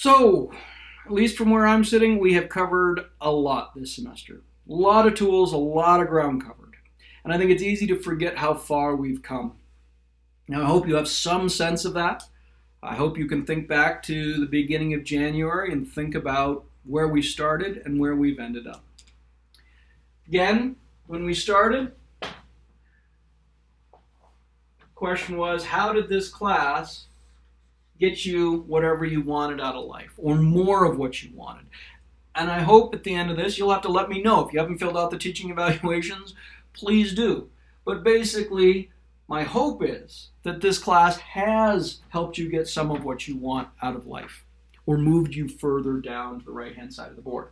So, at least from where I'm sitting, we have covered a lot this semester. A lot of tools, a lot of ground covered. And I think it's easy to forget how far we've come. Now, I hope you have some sense of that. I hope you can think back to the beginning of January and think about where we started and where we've ended up. Again, when we started, the question was, how did this class get you whatever you wanted out of life, or more of what you wanted? And I hope at the end of this, you'll have to let me know. If you haven't filled out the teaching evaluations, please do. But basically, my hope is that this class has helped you get some of what you want out of life, or moved you further down to the right-hand side of the board.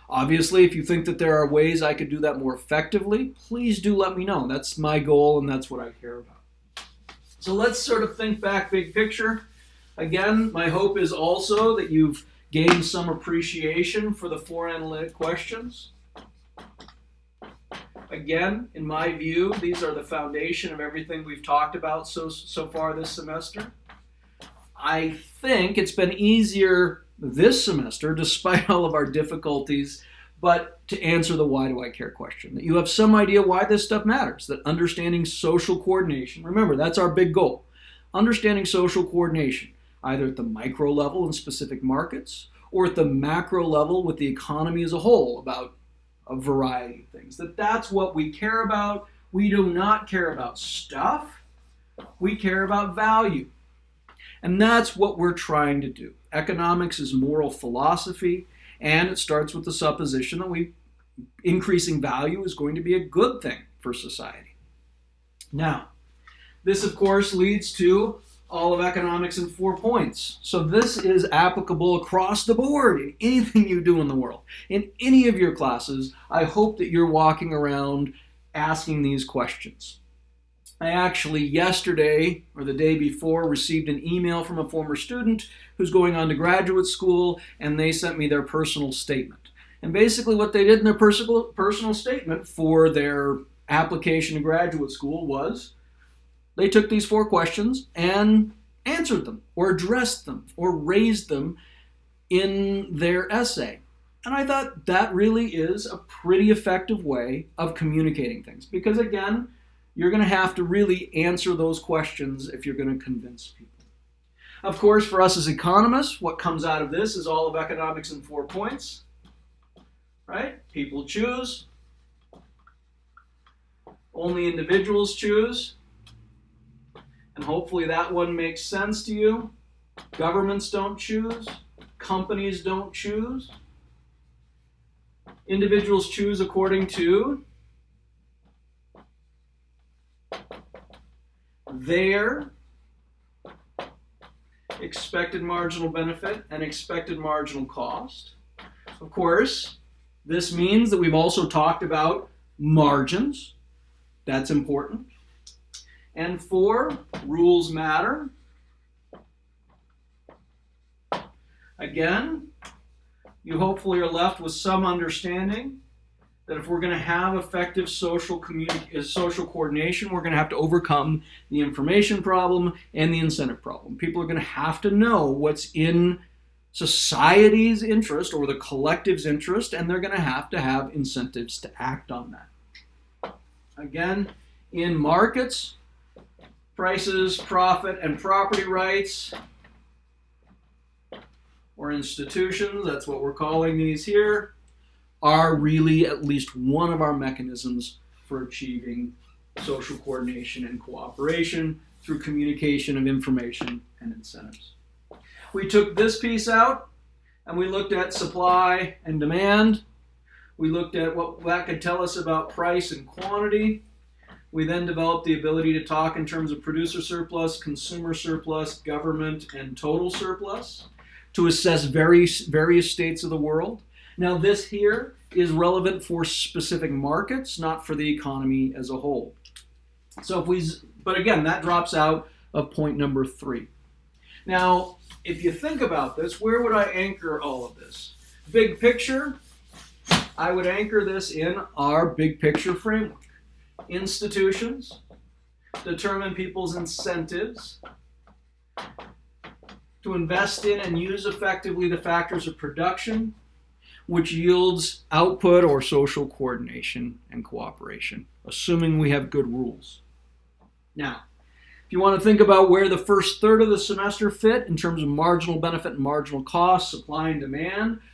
Obviously, if you think that there are ways I could do that more effectively, please do let me know. That's my goal, and that's what I care about. So let's sort of think back big picture. Again, my hope is also that you've gained some appreciation for the 4 analytic questions. Again, in my view, these are the foundation of everything we've talked about so far this semester. I think it's been easier this semester, despite all of our difficulties, but to answer the why do I care question. That you have some idea why this stuff matters, that understanding social coordination, remember, that's our big goal. Understanding social coordination, either at the micro level in specific markets, or at the macro level with the economy as a whole about a variety of things. That's what we care about. We do not care about stuff. We care about value. And that's what we're trying to do. Economics is moral philosophy, and it starts with the supposition that increasing value is going to be a good thing for society. Now, this of course leads to all of economics in 4 points. So this is applicable across the board in anything you do in the world. In any of your classes, I hope that you're walking around asking these questions. I actually yesterday or the day before received an email from a former student who's going on to graduate school, and they sent me their personal statement. And basically what they did in their personal statement for their application to graduate school was they took these 4 questions and answered them, or addressed them, or raised them in their essay. And I thought that really is a pretty effective way of communicating things. Because again, you're going to have to really answer those questions if you're going to convince people. Of course, for us as economists, what comes out of this is all of economics in 4 points. Right? People choose. Only individuals choose. And hopefully that one makes sense to you. Governments don't choose. Companies don't choose. Individuals choose according to their expected marginal benefit and expected marginal cost. Of course, this means that we've also talked about margins. That's important. And 4, rules matter. Again, you hopefully are left with some understanding that if we're going to have effective social coordination, we're going to have to overcome the information problem and the incentive problem. People are going to have to know what's in society's interest or the collective's interest, and they're going to have incentives to act on that. Again, in markets, prices, profit, and property rights, or institutions, that's what we're calling these here, are really at least one of our mechanisms for achieving social coordination and cooperation through communication of information and incentives. We took this piece out and we looked at supply and demand. We looked at what that could tell us about price and quantity. We then developed the ability to talk in terms of producer surplus, consumer surplus, government, and total surplus to assess various states of the world. Now this here is relevant for specific markets, not for the economy as a whole. But again, that drops out of point number 3. Now, if you think about this, where would I anchor all of this? Big picture, I would anchor this in our big picture framework. Institutions determine people's incentives to invest in and use effectively the factors of production, which yields output or social coordination and cooperation, assuming we have good rules. Now, if you want to think about where the first third of the semester fit in terms of marginal benefit and marginal cost, supply and demand,